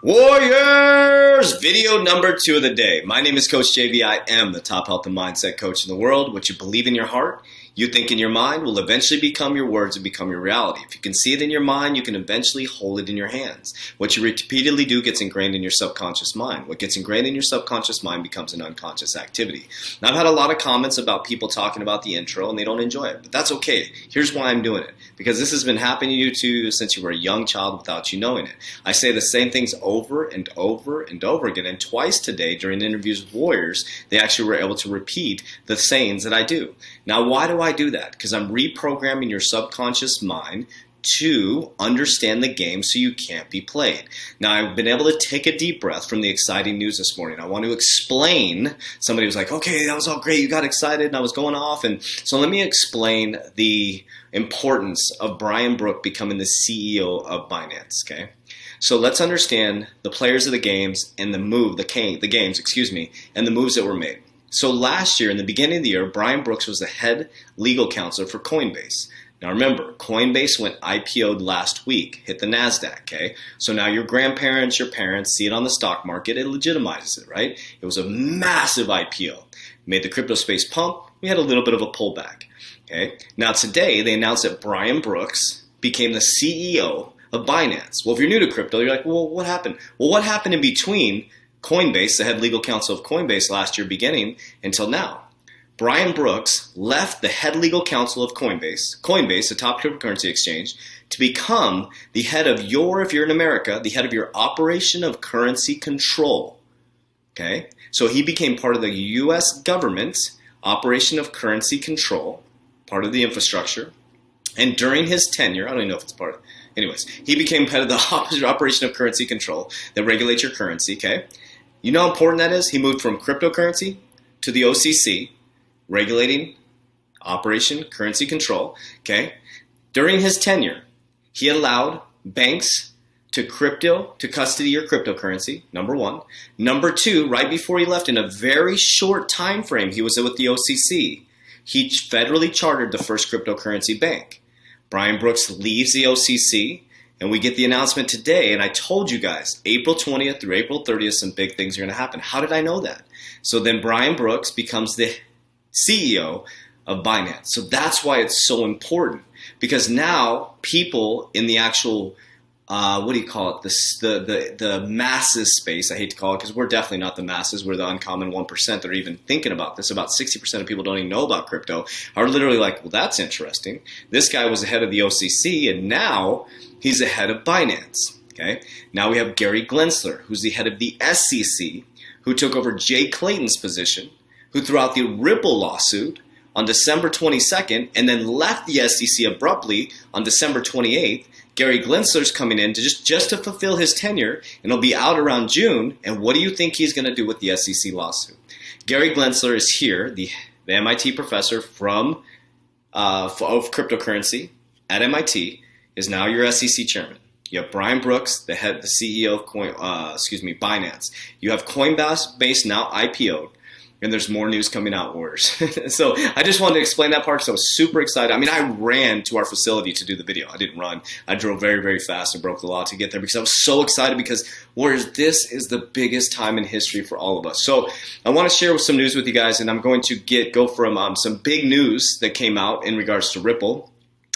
Warriors! Video number 2 of the day. My name is Coach JV. I am the top health and mindset coach in the world. What you believe in your heart, you think in your mind, will eventually become your words and become your reality. If you can see it in your mind, you can eventually hold it in your hands. What you repeatedly do gets ingrained in your subconscious mind. What gets ingrained in your subconscious mind becomes an unconscious activity. Now, I've had a lot of comments about people talking about the intro and they don't enjoy it, but that's okay. Here's why I'm doing it. Because this has been happening to you too since you were a young child without you knowing it. I say the same things over and over and over again, and twice today during interviews with Warriors, they actually were able to repeat the sayings that I do. Now, why do I do that? Because I'm reprogramming your subconscious mind to understand the game so you can't be played. Now, I've been able to take a deep breath from the exciting news this morning. I want to explain. Somebody was like, okay, that was all great. You got excited and I was going off. And so let me explain the importance of Brian Brook becoming the CEO of Binance, okay? So let's understand the players of the games and the games, and the moves that were made. So last year, in the beginning of the year, Brian Brooks was the head legal counsel for Coinbase. Now remember, Coinbase went IPO'd last week, hit the NASDAQ, okay? So now your grandparents, your parents see it on the stock market, it legitimizes it, right? It was a massive IPO. Made the crypto space pump, we had a little bit of a pullback, okay? Now today, they announced that Brian Brooks became the CEO of Binance. Well, if you're new to crypto, you're like, well, what happened? Well, what happened in between Coinbase, the head legal counsel of Coinbase last year beginning, until now? Brian Brooks left the head legal counsel of Coinbase, the top cryptocurrency exchange, to become the head of if you're in America, the head of your operation of currency control. Okay? So he became part of the U.S. government's operation of currency control, part of the infrastructure. And during his tenure, I don't even know if it's part of, anyways, he became head of the operation of currency control that regulates your currency, okay? You know how important that is? He moved from cryptocurrency to the OCC, regulating operation currency control, okay? During his tenure, he allowed banks to custody your cryptocurrency, number one. Number two, right before he left, in a very short time frame, he was with the OCC, he federally chartered the first cryptocurrency bank. Brian Brooks leaves the OCC, and we get the announcement today, and I told you guys, April 20th through April 30th, some big things are going to happen. How did I know that? So then Brian Brooks becomes the CEO of Binance. So that's why it's so important, because now people in the actual the masses space, I hate to call it, because we're definitely not the masses, we're the uncommon 1% that are even thinking about this. About 60% of people don't even know about crypto, are literally like, well, that's interesting. This guy was the head of the OCC, and now he's the head of Binance. Okay. Now we have Gary Gensler, who's the head of the SEC, who took over Jay Clayton's position, who threw out the Ripple lawsuit on December 22nd, and then left the SEC abruptly on December 28th. Gary Gensler's coming in to just to fulfill his tenure, and he'll be out around June. And what do you think he's going to do with the SEC lawsuit? Gary Gensler is here, the MIT professor of cryptocurrency at MIT, is now your SEC chairman. You have Brian Brooks, the CEO of Binance. You have Coinbase now IPO'd. And there's more news coming out, Warriors. So I just wanted to explain that part because I was super excited. I mean, I ran to our facility to do the video. I didn't run. I drove very, very fast and broke the law to get there because I was so excited because, Warriors, this is the biggest time in history for all of us. So I want to share some news with you guys, and I'm going to go from some big news that came out in regards to Ripple,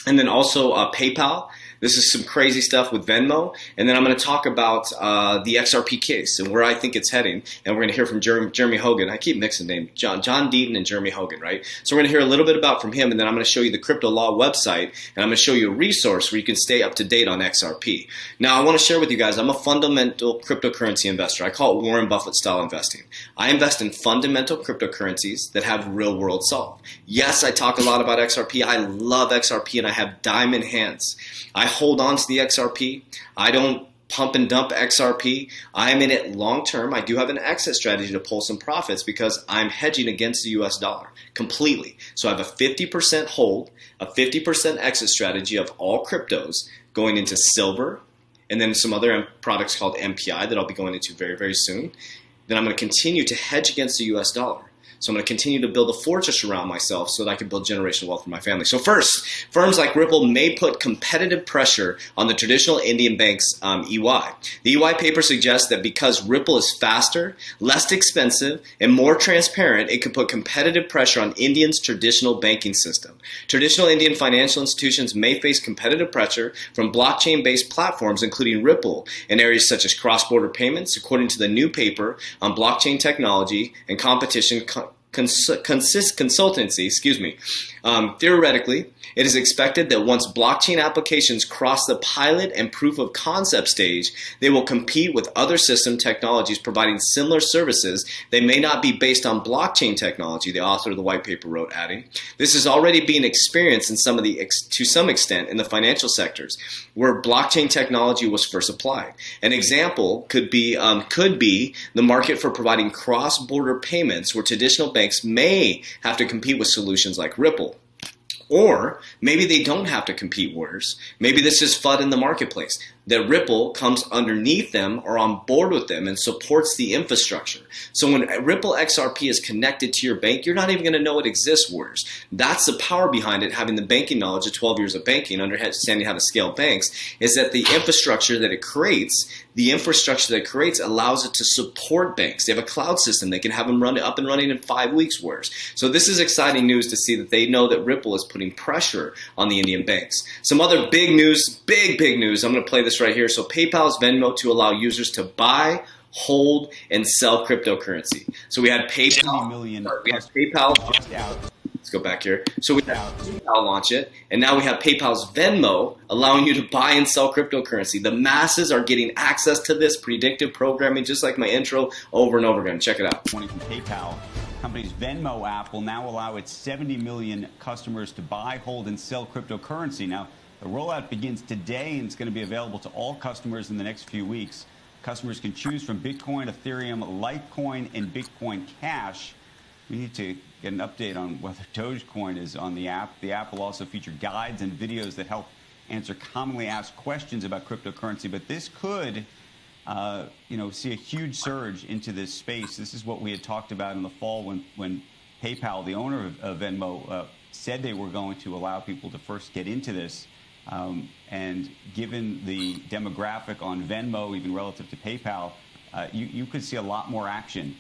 and then also PayPal. This is some crazy stuff with Venmo. And then I'm going to talk about the XRP case and where I think it's heading. And we're going to hear from Jeremy Hogan. I keep mixing names. John Deaton and Jeremy Hogan, right? So we're going to hear a little bit from him. And then I'm going to show you the Crypto Law website. And I'm going to show you a resource where you can stay up to date on XRP. Now, I want to share with you guys, I'm a fundamental cryptocurrency investor. I call it Warren Buffett style investing. I invest in fundamental cryptocurrencies that have real world solve. Yes, I talk a lot about XRP. I love XRP and I have diamond hands. I hold on to the XRP. I don't pump and dump XRP. I'm in it long term. I do have an exit strategy to pull some profits because I'm hedging against the US dollar completely. So I have a 50% hold, a 50% exit strategy of all cryptos going into silver, and then some other products called MPI that I'll be going into very, very soon. Then I'm going to continue to hedge against the US dollar. So I'm going to continue to build a fortress around myself so that I can build generational wealth for my family. So first, firms like Ripple may put competitive pressure on the traditional Indian banks' EY. The EY paper suggests that because Ripple is faster, less expensive, and more transparent, it could put competitive pressure on India's traditional banking system. Traditional Indian financial institutions may face competitive pressure from blockchain-based platforms, including Ripple, in areas such as cross-border payments, according to the new paper on blockchain technology and competition consultancy. Theoretically, it is expected that once blockchain applications cross the pilot and proof of concept stage, they will compete with other system technologies providing similar services. They may not be based on blockchain technology, the author of the white paper wrote, adding, "This is already being experienced to some extent in the financial sectors, where blockchain technology was first applied. An example could be the market for providing cross-border payments, where traditional banks may have to compete with solutions like Ripple. Or maybe they don't have to compete, Warriors. Maybe this is FUD in the marketplace, that Ripple comes underneath them or on board with them and supports the infrastructure. So when Ripple XRP is connected to your bank, you're not even going to know it exists, Warriors. That's the power behind it, having the banking knowledge of 12 years of banking, understanding how to scale banks, is that the infrastructure that it creates allows it to support banks. They have a cloud system. They can have them up and running in 5 weeks, Warriors. So this is exciting news to see that they know that Ripple is putting pressure on the Indian banks. Some other big news, big news. I'm going to play this right here. So PayPal's Venmo to allow users to buy, hold, and sell cryptocurrency. So we had PayPal. Let's go back here. So we had PayPal launch it, and now we have PayPal's Venmo allowing you to buy and sell cryptocurrency. The masses are getting access to this predictive programming, just like my intro, over and over again. Check it out. From PayPal, company's Venmo app will now allow its 70 million customers to buy, hold, and sell cryptocurrency. Now, the rollout begins today, and it's going to be available to all customers in the next few weeks. Customers can choose from Bitcoin, Ethereum, Litecoin, and Bitcoin Cash. We need to get an update on whether Dogecoin is on the app. The app will also feature guides and videos that help answer commonly asked questions about cryptocurrency. But this could, see a huge surge into this space. This is what we had talked about in the fall when PayPal, the owner of Venmo, said they were going to allow people to first get into this. And given the demographic on Venmo, even relative to PayPal, you could see a lot more action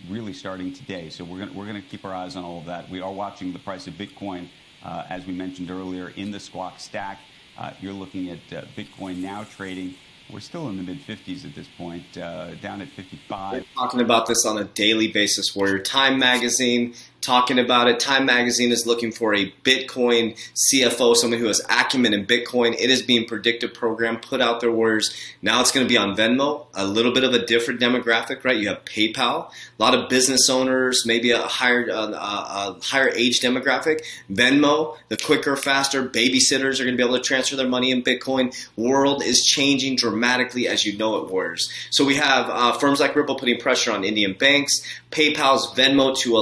really starting today. So we're going to keep our eyes on all of that. We are watching the price of Bitcoin, as we mentioned earlier, in the Squawk Stack. You're looking at Bitcoin now trading. We're still in the mid-50s at this point, down at 55. We're talking about this on a daily basis, Warrior. Time Magazine talking about it. Time Magazine is looking for a Bitcoin CFO, someone who has acumen in Bitcoin. It is being predictive program put out there, Warriors. Now it's going to be on Venmo, a little bit of a different demographic, right? You have PayPal, a lot of business owners, maybe a higher age demographic. Venmo, the quicker, faster, babysitters are going to be able to transfer their money in Bitcoin. World is changing dramatically, as you know it, Warriors. So we have firms like Ripple putting pressure on Indian banks, PayPal's Venmo to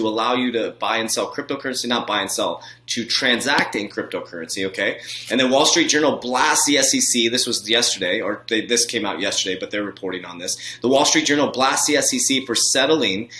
allow you to buy and sell cryptocurrency, not buy and sell, to transact in cryptocurrency, okay? And then Wall Street Journal blasts the SEC. This was yesterday, this came out yesterday, but they're reporting on this. The Wall Street Journal blasts the SEC for setting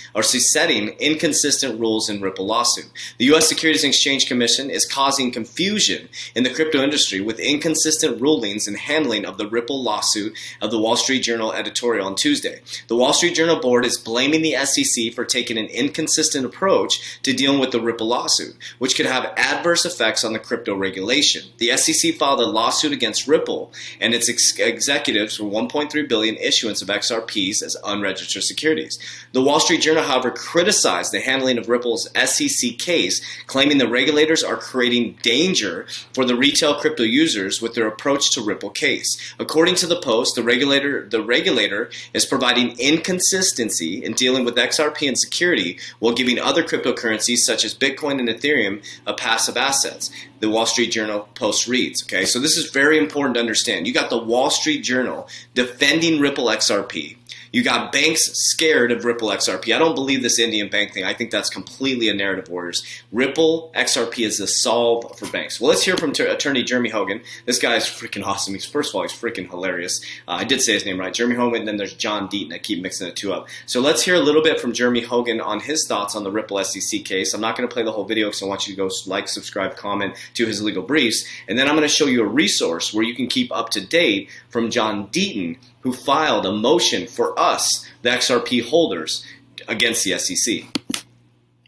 inconsistent rules in Ripple lawsuit. The U.S. Securities and Exchange Commission is causing confusion in the crypto industry with inconsistent rulings and handling of the Ripple lawsuit of the Wall Street Journal editorial on Tuesday. The Wall Street Journal board is blaming the SEC for taking an inconsistent approach to dealing with the Ripple lawsuit, which could have adverse effects on the crypto regulation. The SEC filed a lawsuit against Ripple and its executives for $1.3 billion issuance of XRPs as unregistered securities. The Wall Street Journal, however, criticized the handling of Ripple's SEC case, claiming the regulators are creating danger for the retail crypto users with their approach to Ripple case. According to the Post, the regulator is providing inconsistency in dealing with XRP and security while giving other cryptocurrencies such as Bitcoin and Ethereum a passive assets. The Wall Street Journal Post reads, okay? So this is very important to understand. You got the Wall Street Journal defending Ripple XRP. You got banks scared of Ripple XRP. I don't believe this Indian bank thing. I think that's completely a narrative, Warriors. Ripple XRP is the solve for banks. Well, let's hear from attorney Jeremy Hogan. This guy is freaking awesome. First of all, he's freaking hilarious. I did say his name right. Jeremy Hogan, and then there's John Deaton. I keep mixing the two up. So let's hear a little bit from Jeremy Hogan on his thoughts on the Ripple SEC case. I'm not going to play the whole video because I want you to go like, subscribe, comment to his legal briefs. And then I'm going to show you a resource where you can keep up to date from John Deaton, who filed a motion for us, the XRP holders, against the SEC.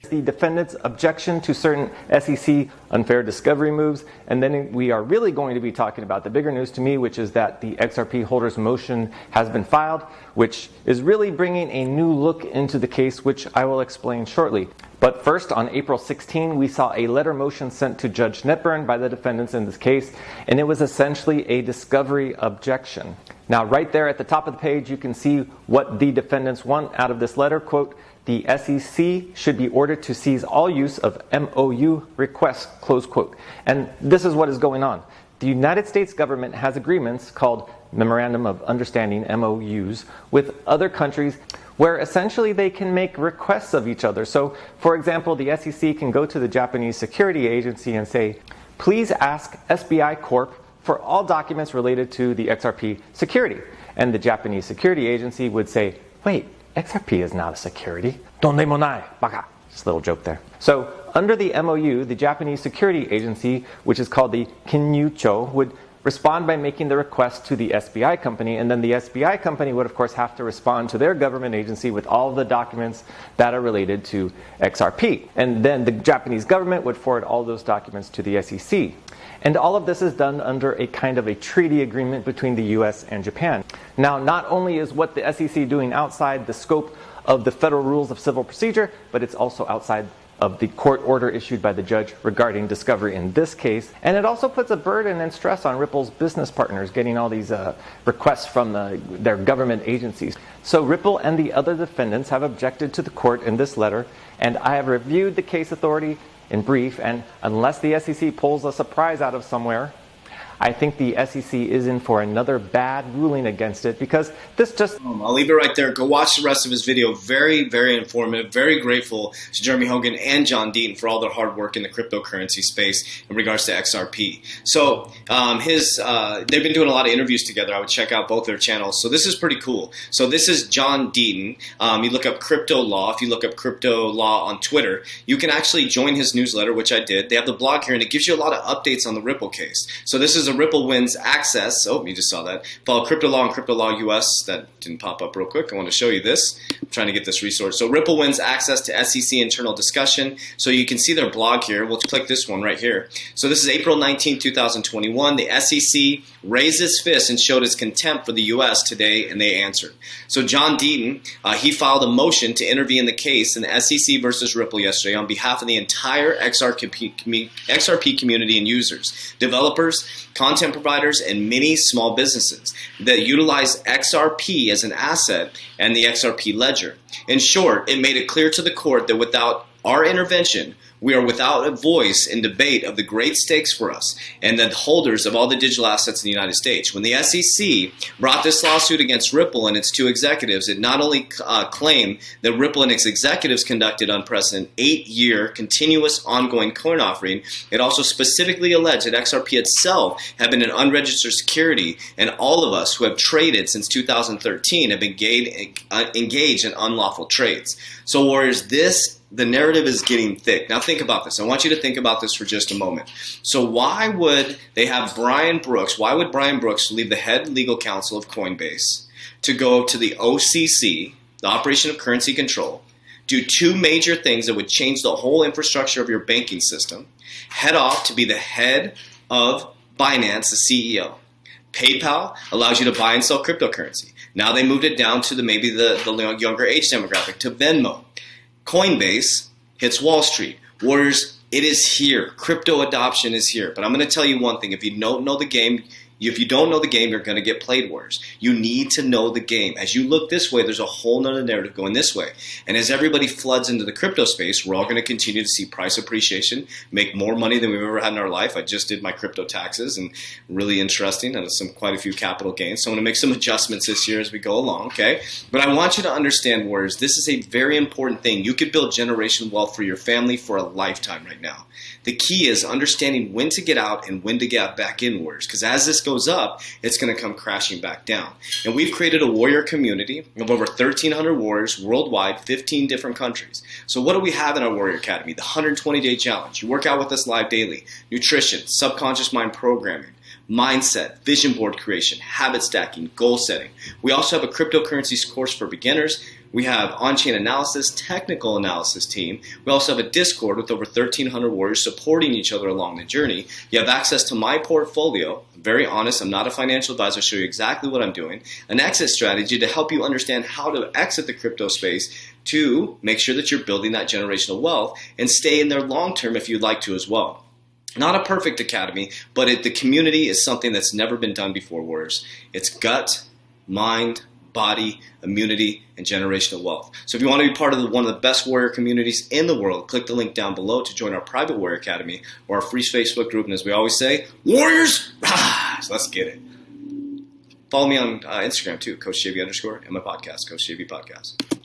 The defendant's objection to certain SEC unfair discovery moves, and then we are really going to be talking about the bigger news to me, which is that the XRP holders motion has been filed, which is really bringing a new look into the case, which I will explain shortly. But first, on April 16, we saw a letter motion sent to Judge Netburn by the defendants in this case, and it was essentially a discovery objection. Now, right there at the top of the page, you can see what the defendants want out of this letter. Quote, the SEC should be ordered to cease all use of MOU requests, close quote. And this is what is going on. The United States government has agreements called Memorandum of Understanding, MOUs, with other countries where essentially they can make requests of each other. So, for example, the SEC can go to the Japanese Security Agency and say, please ask SBI Corp for all documents related to the XRP security. And the Japanese Security Agency would say, wait, XRP is not a security. Donde monai, baka. Just a little joke there. So, under the MOU, the Japanese Security Agency, which is called the Kinyucho, would respond by making the request to the SBI company, and then the SBI company would, of course, have to respond to their government agency with all of the documents that are related to XRP. And then the Japanese government would forward all those documents to the SEC. And all of this is done under a kind of a treaty agreement between the US and Japan. Now, not only is what the SEC doing outside the scope of the federal rules of civil procedure, but it's also outside of the court order issued by the judge regarding discovery in this case. And it also puts a burden and stress on Ripple's business partners getting all these requests from their government agencies. So Ripple and the other defendants have objected to the court in this letter, and I have reviewed the case authority in brief, and unless the SEC pulls a surprise out of somewhere, I think the SEC is in for another bad ruling against it, because this just... I'll leave it right there. Go watch the rest of his video. Very, very informative. Very grateful to Jeremy Hogan and John Deaton for all their hard work in the cryptocurrency space in regards to XRP. So they've been doing a lot of interviews together. I would check out both their channels. So this is pretty cool. So this is John Deaton. You look up Crypto Law. If you look up Crypto Law on Twitter, you can actually join his newsletter, which I did. They have the blog here, and it gives you a lot of updates on the Ripple case. So this is a Ripple wins access. Oh, you just saw that. Follow Crypto Law and Crypto Law US. That didn't pop up real quick. I want to show you this. I'm trying to get this resource. So Ripple wins access to SEC internal discussion. So you can see their blog here. We'll click this one right here. So this is April 19, 2021. The SEC raised its fist and showed its contempt for the US today, and they answered. So John Deaton, he filed a motion to intervene in the case in the SEC versus Ripple yesterday on behalf of the entire XRP community and users, developers, content providers, and many small businesses that utilize XRP as an asset and the XRP ledger. In short, it made it clear to the court that without our intervention, we are without a voice in debate of the great stakes for us and the holders of all the digital assets in the United States. When the SEC brought this lawsuit against Ripple and its two executives, it not only claimed that Ripple and its executives conducted unprecedented 8-year continuous ongoing coin offering, it also specifically alleged that XRP itself had been an unregistered security, and all of us who have traded since 2013 have been engaged in unlawful trades. So, Warriors, the narrative is getting thick. Now think about this. I want you to think about this for just a moment. So why would they have Brian Brooks, why would Brian Brooks leave the head legal counsel of Coinbase to go to the OCC, the Operation of Currency Control, do two major things that would change the whole infrastructure of your banking system, head off to be the head of Binance, the CEO. PayPal allows you to buy and sell cryptocurrency. Now they moved it down to maybe the younger age demographic, to Venmo. Coinbase hits Wall Street. Warriors, it is here. Crypto adoption is here. But I'm going to tell you one thing. If you don't know the game, If you don't know the game, you're going to get played worse. You need to know the game. As you look this way, there's a whole nother narrative going this way. And as everybody floods into the crypto space, we're all going to continue to see price appreciation, make more money than we've ever had in our life. I just did my crypto taxes, and really interesting, and quite a few capital gains. So I'm going to make some adjustments this year as we go along, okay? But I want you to understand, Warriors, this is a very important thing. You could build generational wealth for your family for a lifetime right now. The key is understanding when to get out and when to get back in, Warriors, because as this goes up, it's going to come crashing back down. And we've created a warrior community of over 1,300 warriors worldwide, 15 different countries. So what do we have in our Warrior Academy? The 120-day challenge. You work out with us live daily. Nutrition, subconscious mind programming, mindset, vision board creation, habit stacking, goal setting. We also have a cryptocurrencies course for beginners. We have on-chain analysis, technical analysis team. We also have a Discord with over 1,300 warriors supporting each other along the journey. You have access to my portfolio. I'm very honest, I'm not a financial advisor. I'll show you exactly what I'm doing. An exit strategy to help you understand how to exit the crypto space to make sure that you're building that generational wealth and stay in there long term if you'd like to as well. Not a perfect academy, but the community is something that's never been done before, Warriors. It's gut, mind, body, immunity, and generational wealth. So if you want to be part of one of the best warrior communities in the world, click the link down below to join our private Warrior Academy or our free Facebook group. And as we always say, Warriors, rise! Let's get it. Follow me on Instagram too, Coach JV _ and my podcast, Coach JV Podcast.